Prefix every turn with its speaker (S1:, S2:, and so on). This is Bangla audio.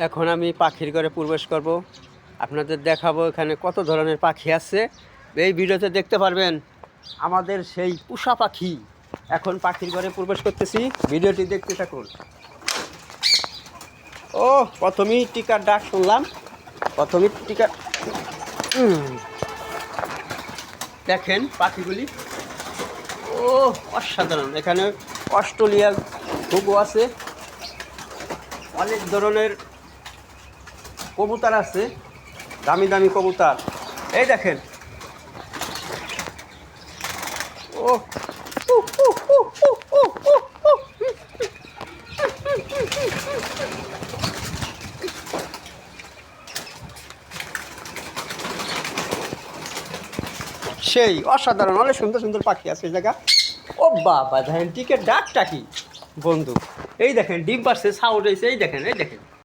S1: এখন আমি পাখির ঘরে প্রবেশ করব, আপনাদের দেখাবো এখানে কত ধরনের পাখি আছে। এই ভিডিওতে দেখতে পারবেন আমাদের সেই পোষা পাখি। এখন পাখির ঘরে প্রবেশ করতেছি, ভিডিওটি দেখতে থাকুন। ও প্রথমেই টিকার ডাক শুনলাম, প্রথমেই টিকা। দেখেন পাখিগুলি, ও অসাধারণ। এখানে অস্ট্রেলিয়া ঘুঘু আছে, অনেক ধরনের কবুতর আছে, দামি দামি কবুতর। এই দেখেন, ও সেই অসাধারণ, অনেক সুন্দর সুন্দর পাখি আছে এই জায়গা। ও বাবা দেখেন টিকেট ডাকটা কি বন্ধু, এই দেখেন ডিম পারছে, সাউন্ড হয়েছে, এই দেখেন, এই দেখেন।